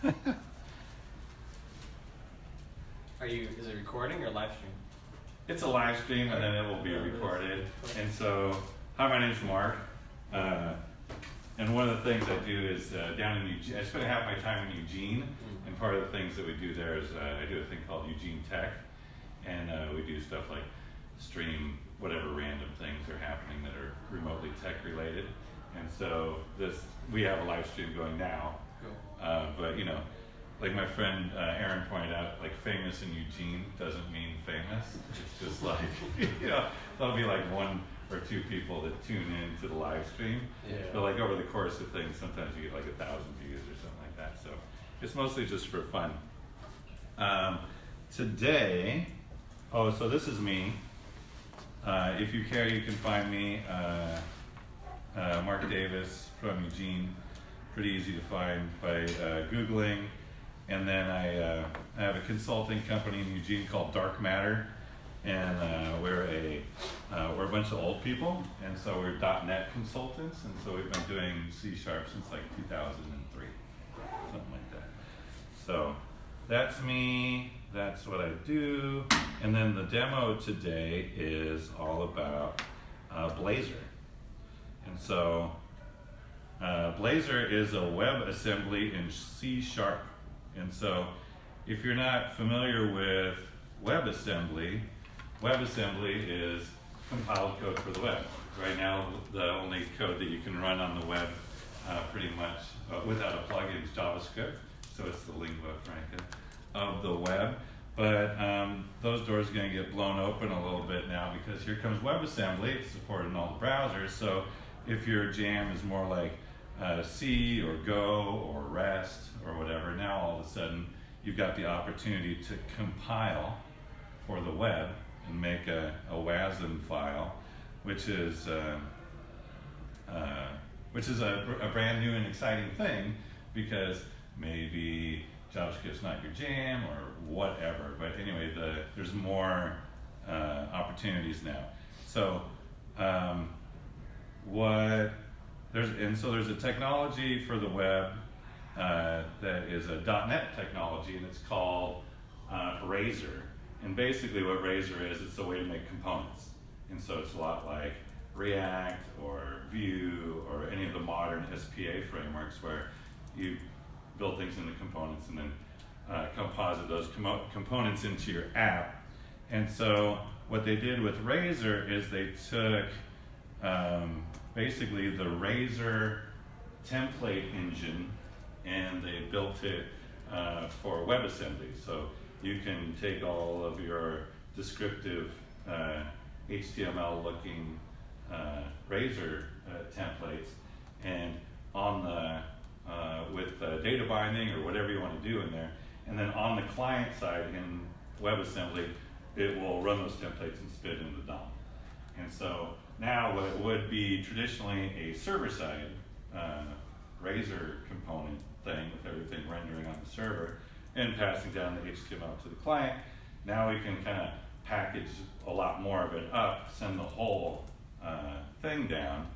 Is it recording or live stream? It's a live stream and then it will be recorded. And so, hi, my name's Mark. And one of the things I do is down in Eugene, I spend half my time in Eugene. And part of the things that we do there is I do a thing called Eugene Tech. And we do stuff like stream whatever random things are happening that are remotely tech related. And so we have a live stream going now. Cool. But you know, like my friend Aaron pointed out, like famous in Eugene doesn't mean famous. It's just like, you know, there'll be like one or two people that tune in to the live stream. Yeah. But like over the course of things, sometimes you get like 1,000 views or something like that. So it's mostly just for fun. Today, so this is me. If you care, you can find me, Mark Davis from Eugene. Pretty easy to find by Googling. And then I have a consulting company in Eugene called Dark Matter, and we're a bunch of old people, and so we're .NET consultants, and so we've been doing C# since like 2003, something like that. So that's me. That's what I do. And then the demo today is all about Blazor. And so Blazor is a WebAssembly in C#. And so if you're not familiar with WebAssembly, WebAssembly is compiled code for the web. Right now, the only code that you can run on the web pretty much without a plugin is JavaScript. So it's the lingua franca of the web. But those doors are going to get blown open a little bit now because here comes WebAssembly. It's supported in all the browsers. So if your jam is more like C or Go or REST or whatever, now all of a sudden you've got the opportunity to compile for the web and make a WASM file, which is a brand new and exciting thing because maybe JavaScript's not your jam or whatever. But anyway, there's more opportunities now. So there's a technology for the web that is a .NET technology, and it's called Blazor. And basically what Blazor is, it's a way to make components. And so it's a lot like React or Vue or any of the modern SPA frameworks where you build things into components and then composite those components into your app. And so what they did with Blazor is they took basically the Blazor template engine and they built it for WebAssembly. So you can take all of your descriptive HTML looking Blazor templates and on the with data binding or whatever you want to do in there, and then on the client side in WebAssembly it will run those templates and spit into the DOM. And so now what would be traditionally a server-side Blazor component thing with everything rendering on the server and passing down the HTML to the client, now we can kind of package a lot more of it up, send the whole thing down.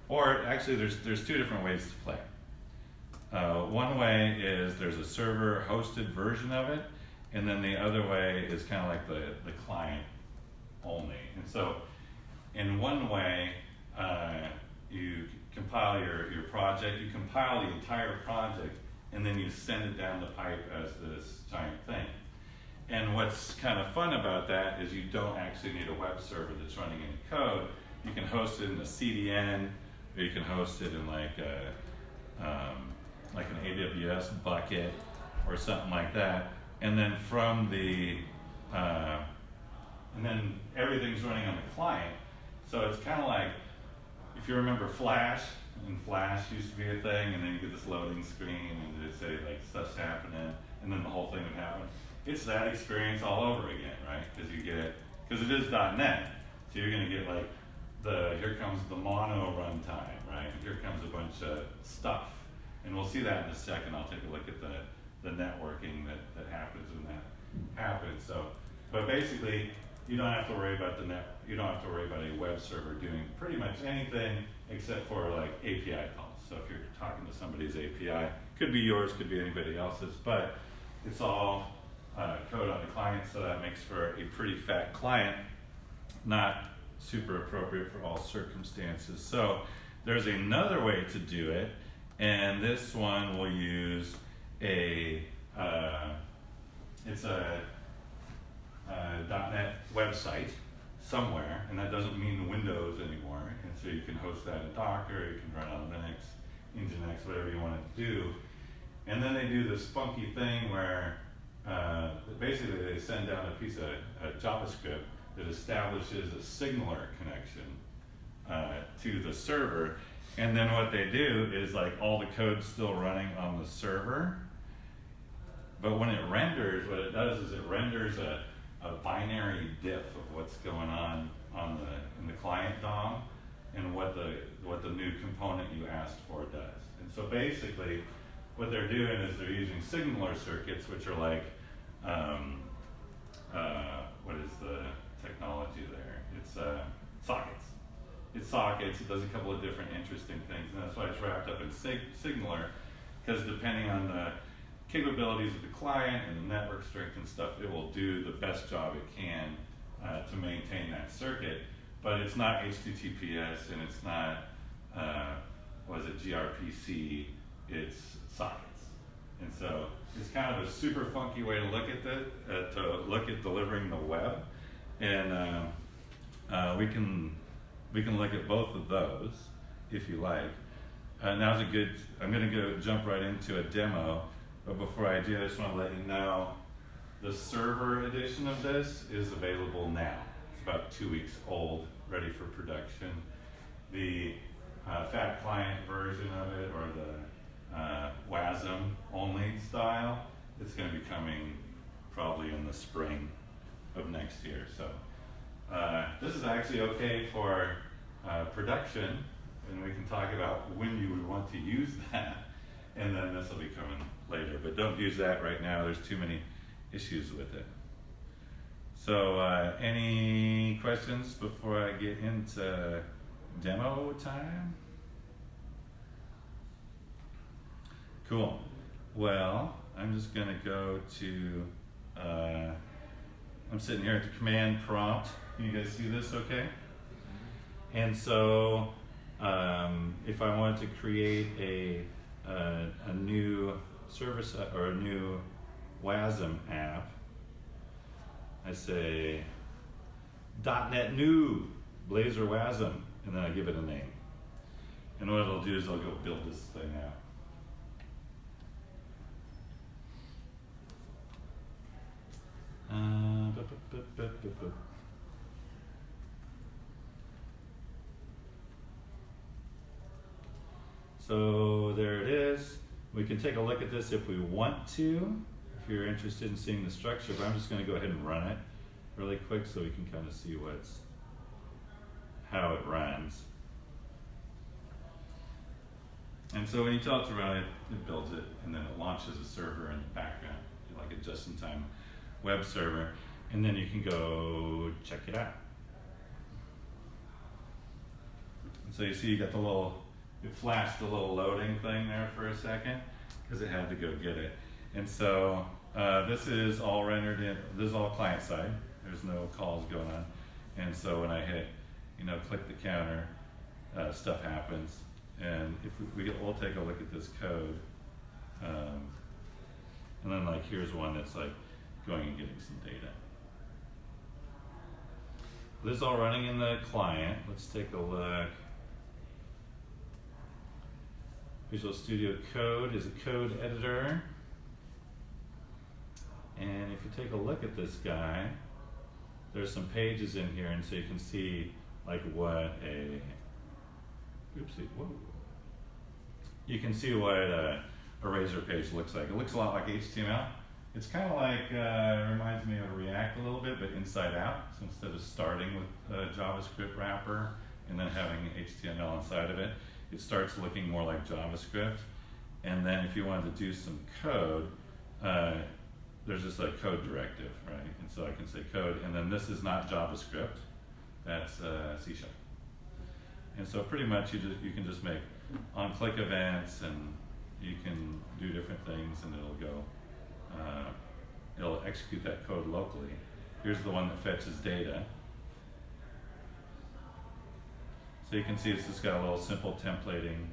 Or actually there's two different ways to play. One way is there's a server hosted version of it, and then the other way is kind of like the client only. And so in one way, you compile your project, you compile the entire project, and then you send it down the pipe as this giant thing. And what's kind of fun about that is you don't actually need a web server that's running any code. You can host it in a CDN, or you can host it in like an AWS bucket or something like that. And then and then everything's running on the client. So it's kind of like, if you remember Flash, and Flash used to be a thing, and then you get this loading screen, and it'd say like stuff's happening, and then the whole thing would happen. It's that experience all over again, right? Because it is .NET, so you're gonna get like here comes the mono runtime, right? Here comes a bunch of stuff, and we'll see that in a second. I'll take a look at the networking that happens when that happens. So, but basically, you don't have to worry about you don't have to worry about a web server doing pretty much anything except for like API calls. So if you're talking to somebody's API, could be yours, could be anybody else's, but it's all code on the client, so that makes for a pretty fat client, not super appropriate for all circumstances. So there's another way to do it, and this one will use it's a .NET website somewhere, and that doesn't mean Windows anymore, and so you can host that in Docker, you can run on Linux, Nginx, whatever you want to do. And then they do this funky thing where basically they send down a piece of JavaScript that establishes a signaler connection to the server, and then what they do is like all the code's still running on the server, but when it renders, what it does is it renders a binary diff of what's going on in the client DOM and what the new component you asked for does. And so basically what they're doing is they're using signaler circuits, which are like what is the technology there? It's sockets. It's sockets. It does a couple of different interesting things, and that's why it's wrapped up in signaler, because depending on the capabilities of the client and the network strength and stuff, it will do the best job it can to maintain that circuit. But it's not HTTPS, and it's not gRPC. It's sockets. And so it's kind of a super funky way to look at that, to look at delivering the web, and we can look at both of those if you like. Now's a good. I'm going to jump right into a demo, but before I do, I just want to let you know the server edition of this is available now. It's about 2 weeks old, ready for production. The fat client version of it, or the WASM only style, it's going to be coming probably in the spring of next year. So this is actually okay for production, and we can talk about when you would want to use that, and then this will be coming later. But don't use that right now. There's too many issues with it. So any questions before I get into demo time? Cool. Well, I'm just going to go to, I'm sitting here at the command prompt. Can you guys see this okay? And so if I want to create a new service or a new WASM app, I say .NET new Blazor WASM, and then I give it a name. And what it'll do is I'll go build this thing out. So there it is. We can take a look at this if we want to, if you're interested in seeing the structure, but I'm just going to go ahead and run it really quick so we can kind of see how it runs. And so when you tell it to run it, it builds it, and then it launches a server in the background, like a just-in-time web server, and then you can go check it out. And so you see you got the little, it flashed the little loading thing there for a second, because it had to go get it. And so this is all rendered in, this is all client side, there's no calls going on. And so when I hit, click the counter, stuff happens. And if we'll take a look at this code. And then here's one that's going and getting some data. This is all running in the client. Let's take a look. Visual Studio Code is a code editor. And if you take a look at this guy, there's some pages in here, and so you can see what a, oopsie, whoa. You can see what a Razor page looks like. It looks a lot like HTML. It's kind of reminds me of React a little bit, but inside out. So instead of starting with a JavaScript wrapper and then having HTML inside of it, it starts looking more like JavaScript. And then if you wanted to do some code, there's just a code directive, right? And so I can say code, and then this is not JavaScript, that's C#. And so pretty much you can just make on click events, and you can do different things, and it'll execute that code locally. Here's the one that fetches data. So you can see it's just got a little simple templating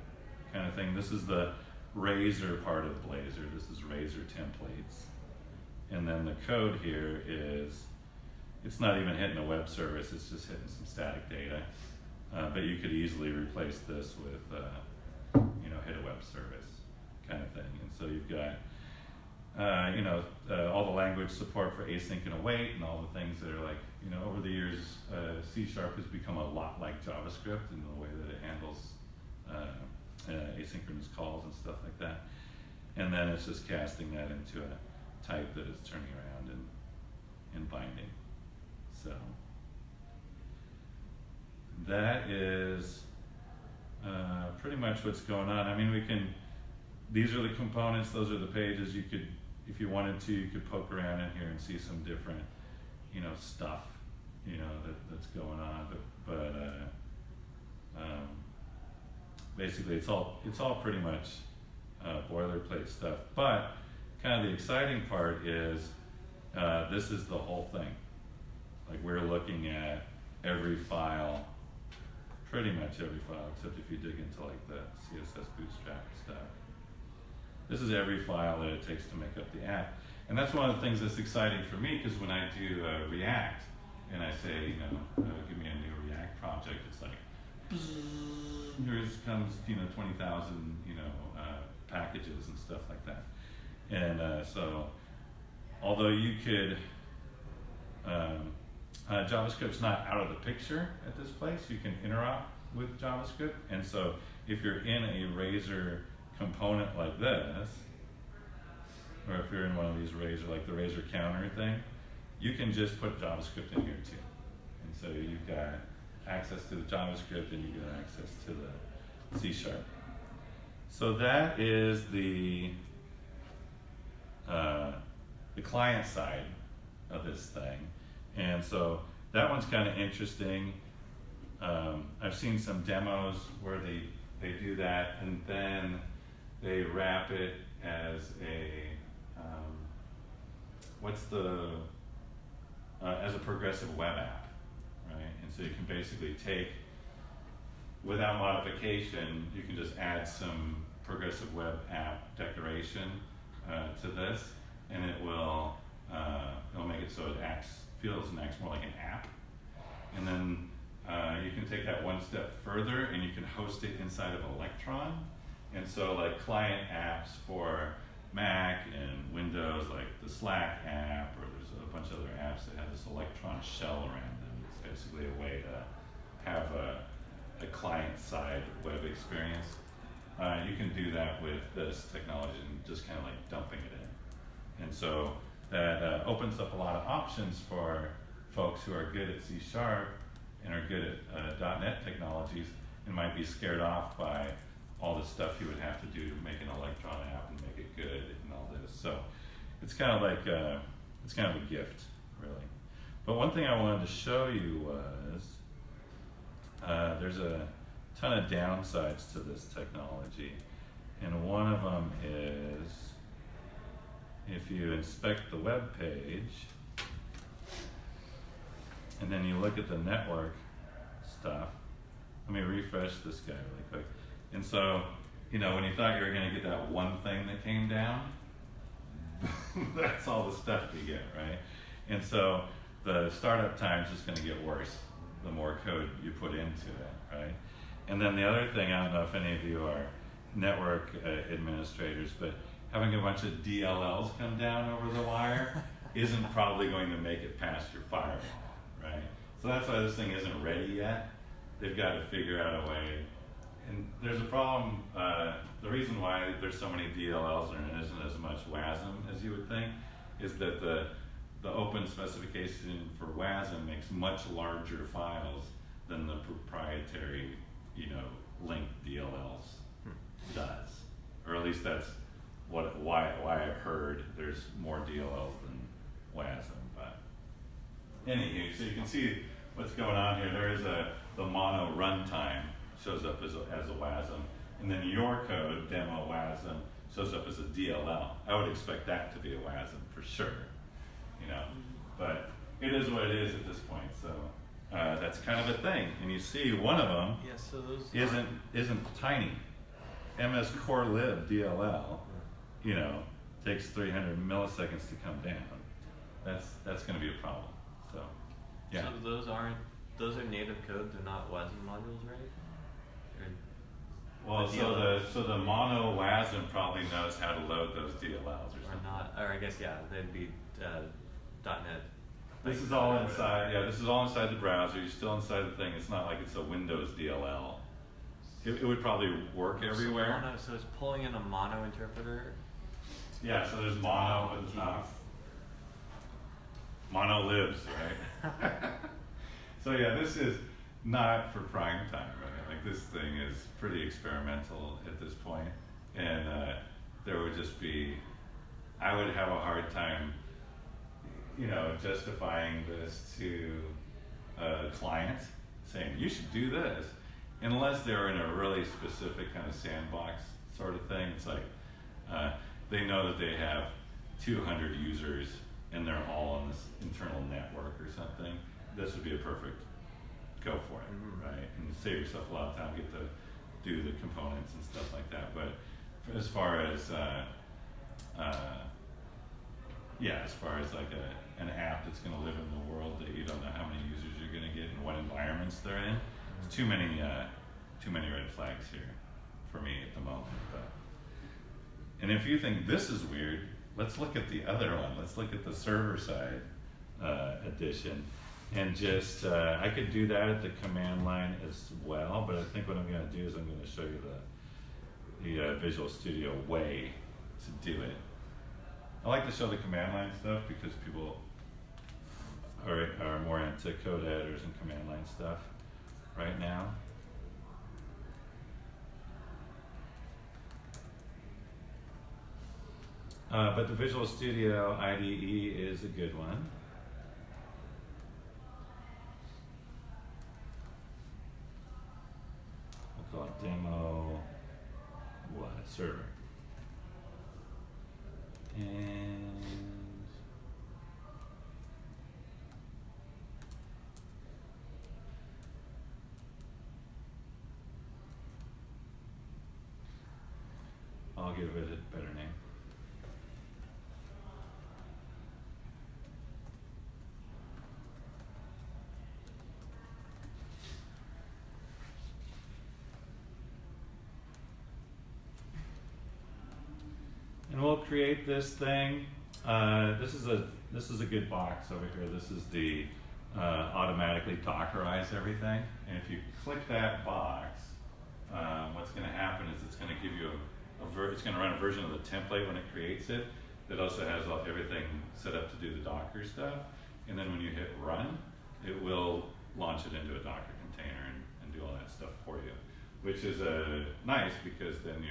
kind of thing. This is the Razor part of Blazor. This is Razor templates. And then the code here is, it's not even hitting a web service, it's just hitting some static data. But you could easily replace this with, hit a web service kind of thing. And so you've got, all the language support for async and await, and all the things that are like, over the years, C# has become a lot like JavaScript in the way that it handles asynchronous calls and stuff like that. And then it's just casting that into a type that it's turning around and binding. So that is pretty much what's going on. I mean, these are the components, those are the pages. You could, if you wanted to, you could poke around in here and see some different, stuff, that's going on. But basically, it's all pretty much boilerplate stuff. But kind of the exciting part is this is the whole thing. Like, we're looking at every file, pretty much every file, except if you dig into like the CSS Bootstrap stuff. This is every file that it takes to make up the app. And that's one of the things that's exciting for me, because when I do React, and I say, give me a new React project, it's like, here comes, 20,000, packages and stuff like that. And so, although you could, JavaScript's not out of the picture at this place, you can interop with JavaScript. And so, if you're in a Razor component like this, or if you're in one of these Razor, like the Razor counter thing, you can just put JavaScript in here too. And so you've got access to the JavaScript and you get access to the C#. So that is the client side of this thing. And so that one's kind of interesting. I've seen some demos where they do that, and then they wrap it as a as a progressive web app, right? And so you can basically take, without modification, you can just add some progressive web app decoration to this, and it'll make it so it feels and acts more like an app. And then you can take that one step further, and you can host it inside of Electron. And so, like, client apps for Mac and Windows, like the Slack app, or there's a bunch of other apps that have this Electron shell around them. It's basically a way to have a client-side web experience. You can do that with this technology and just kind of like dumping it in. And so that opens up a lot of options for folks who are good at C# and are good at .NET technologies and might be scared off by all the stuff you would have to do to make an Electron app and make it good and all this. So it's kind of like it's kind of a gift, really. But one thing I wanted to show you was there's a ton of downsides to this technology, and one of them is if you inspect the web page and then you look at the network stuff. Let me refresh this guy really quick. And so, when you thought you were going to get that one thing that came down, that's all the stuff you get, right? And so the startup time is just going to get worse the more code you put into it, right? And then the other thing, I don't know if any of you are network administrators, but having a bunch of DLLs come down over the wire isn't probably going to make it past your firewall, right? So that's why this thing isn't ready yet. They've got to figure out a way. And there's a problem, the reason why there's so many DLLs and there isn't as much WASM as you would think is that the open specification for WASM makes much larger files than the proprietary, linked DLLs does. Or at least that's why I've heard there's more DLLs than WASM. But anywho, so you can see what's going on here. There is the mono runtime shows up as a WASM, and then your code, demo WASM, shows up as a DLL. I would expect that to be a WASM for sure, you know, but it is what it is at this point. So that's kind of a thing. And you see one of them So those isn't tiny. MS core lib DLL, you know, takes 300 milliseconds to come down. That's going to be a problem. So, yeah. So those are native code. They're not WASM modules, right? Well, so the mono WASM probably knows how to load those DLLs or something. Not, or I guess they'd be .NET. This is all inside. Yeah, this is all inside the browser. You're still inside the thing. It's not like it's a Windows DLL. It would probably work everywhere. So it's pulling in a mono interpreter. Yeah, so there's mono at the top. Mono lives, right? So yeah, this is not for prime time, right? Like this thing is pretty experimental at this point, and there would just be, I would have a hard time, you know, justifying this to a client, saying you should do this, unless they're in a really specific kind of sandbox sort of thing. It's like they know that they have 200 users and they're all on this internal network or something. This would be a perfect go for it, right? And save yourself a lot of time, get to do the components and stuff like that. But as far as as far as like an app that's going to live in the world that you don't know how many users you're going to get and what environments they're in, there's too many red flags here for me at the moment. But and if you think this is weird, let's look at the other one. Let's look at the server side edition. And just, I could do that at the command line as well, but I think what I'm going to do is I'm going to show you the Visual Studio way to do it. I like to show the command line stuff because people are more into code editors and command line stuff right now. But the Visual Studio IDE is a good one. We'll call it demo server. And I'll give it a better name. And we'll create this thing. This is a good box over here. This is the automatically Dockerize everything. And if you click that box, what's going to happen is it's going to give you it's going to run a version of the template when it creates it. That also has everything set up to do the Docker stuff. And then when you hit run, it will launch it into a Docker container and do all that stuff for you, which is nice because then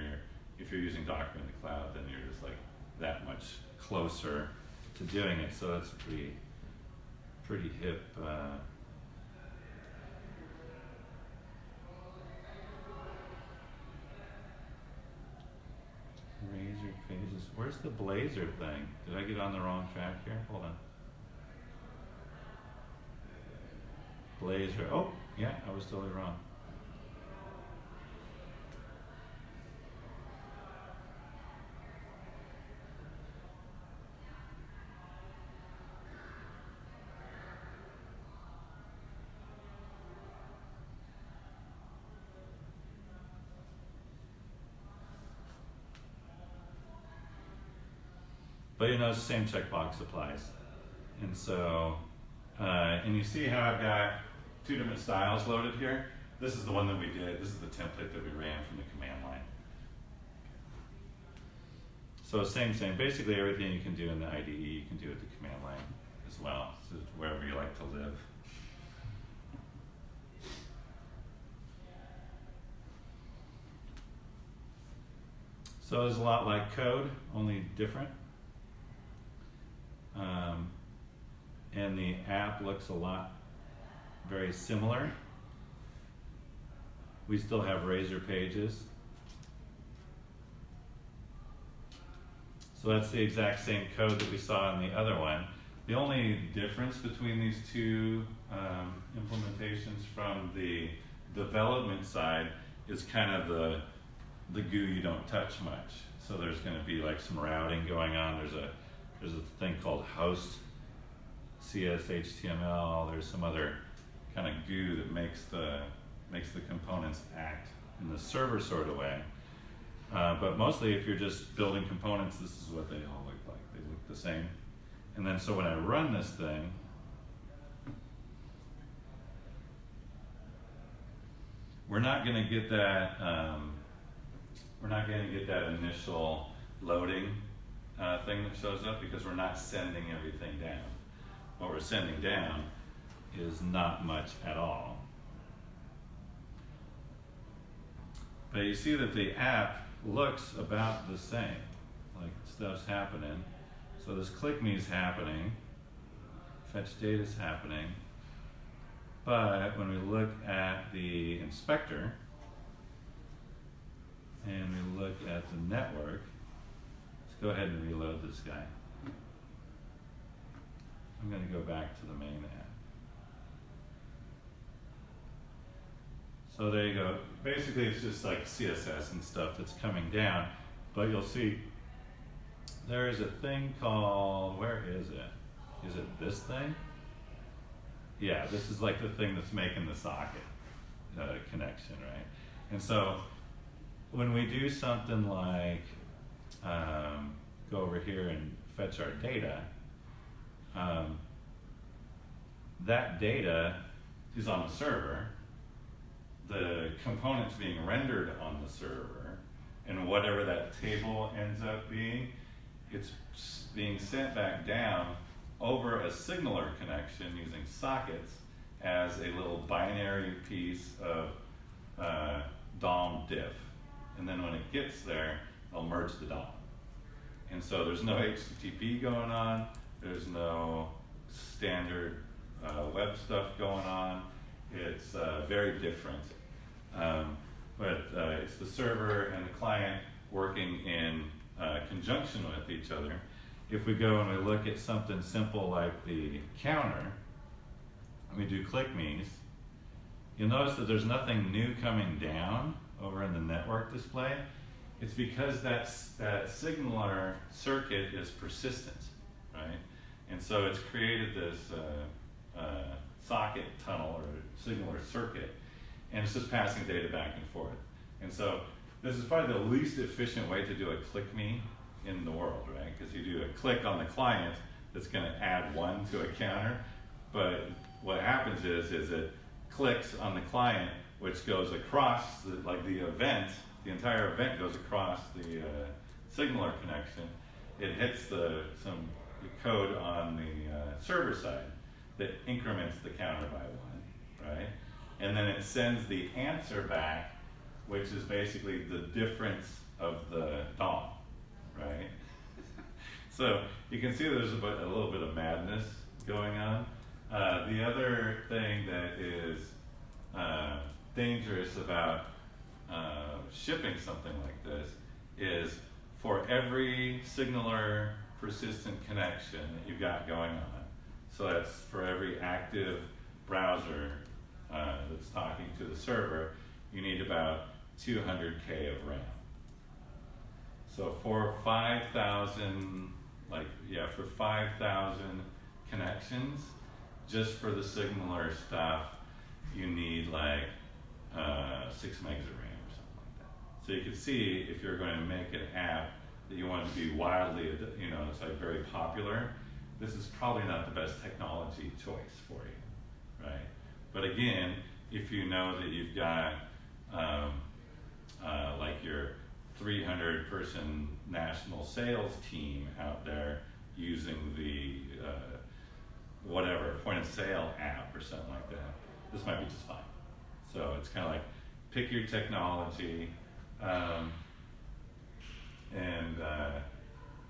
if you're using Docker in the cloud, then you're just like that much closer to doing it. So that's a pretty hip. Razor pages. Where's the Blazor thing? Did I get on the wrong track here? Hold on. Blazor. Oh, yeah, I was totally wrong. But you know, it's the same checkbox applies. And so, and you see how I've got two different styles loaded here? This is the one that we did. This is the template that we ran from the command line. So same. Basically everything you can do in the IDE, you can do at the command line as well. So wherever you like to live. So it's a lot like code, only different. And the app looks a lot very similar. We still have Razor pages, So that's the exact same code that we saw in the other one. The only difference between these two implementations from the development side is kind of the goo you don't touch much. So there's going to be like some routing going on. There's a thing called host CS/HTML. There's some other kind of goo that makes the components act in the server sort of way. But mostly if you're just building components, this is what they all look like. They look the same. And then so when I run this thing, we're not going to get that initial loading thing that shows up because we're not sending everything down. What we're sending down is not much at all. But you see that the app looks about the same, like stuff's happening. So this click me is happening, fetch data is happening, but when we look at the inspector and we look at the network, let's go ahead and reload this guy. I'm going to go back to the main app. So there you go. Basically it's just like CSS and stuff that's coming down, but you'll see there is a thing called, where is it? Is it this thing? Yeah, this is like the thing that's making the socket connection, right? And so when we do something like go over here and fetch our data, that data is on the server, the components being rendered on the server, and whatever that table ends up being, it's being sent back down over a signaler connection using sockets as a little binary piece of DOM diff. And then when it gets there, they'll merge the DOM. And so there's no HTTP going on, there's no standard web stuff going on. It's very different. But it's the server and the client working in conjunction with each other. If we go and we look at something simple like the counter, and we do click me's, you'll notice that there's nothing new coming down over in the network display. It's because that signaler circuit is persistent, right? And so it's created this socket tunnel or signaler circuit, and it's just passing data back and forth. And so this is probably the least efficient way to do a click me in the world, right? Because you do a click on the client that's going to add 1 to a counter, but what happens is it clicks on the client, which goes across the event. The entire event goes across the signaler connection. It hits some code on the server side that increments the counter by 1, right? And then it sends the answer back, which is basically the difference of the DOM, right? So you can see there's a little bit of madness going on. The other thing that is dangerous about shipping something like this is for every signaler persistent connection that you've got going on, so that's for every active browser that's talking to the server, you need about 200K of RAM. So for 5,000, for 5,000 connections, just for the signaler stuff, you need 6 megs of RAM or something like that. So you can see if you're going to make an app that you want to be wildly, it's very popular, this is probably not the best technology choice for you, right? But again, if you know that you've got your 300-person national sales team out there using the whatever point of sale app or something like that, this might be just fine. So it's kind of like pick your technology, and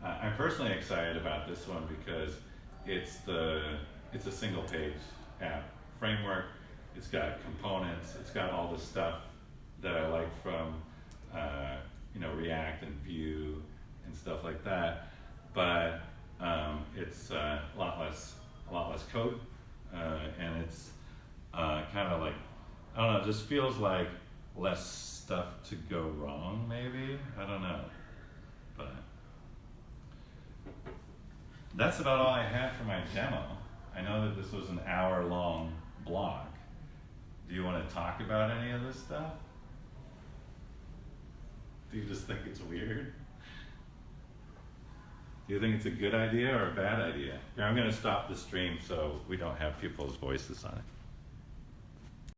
I'm personally excited about this one because it's a single page app framework. It's got components. It's got all the stuff that I like from React and Vue and stuff like that. but it's a lot less code, and it's kind of like, I don't know, it just feels like less stuff to go wrong, maybe. I don't know, but that's about all I had for my demo. I know that this was an hour-long blog. Do you want to talk about any of this stuff? Do you just think it's weird? Do you think it's a good idea or a bad idea? Here, I'm going to stop the stream so we don't have people's voices on it.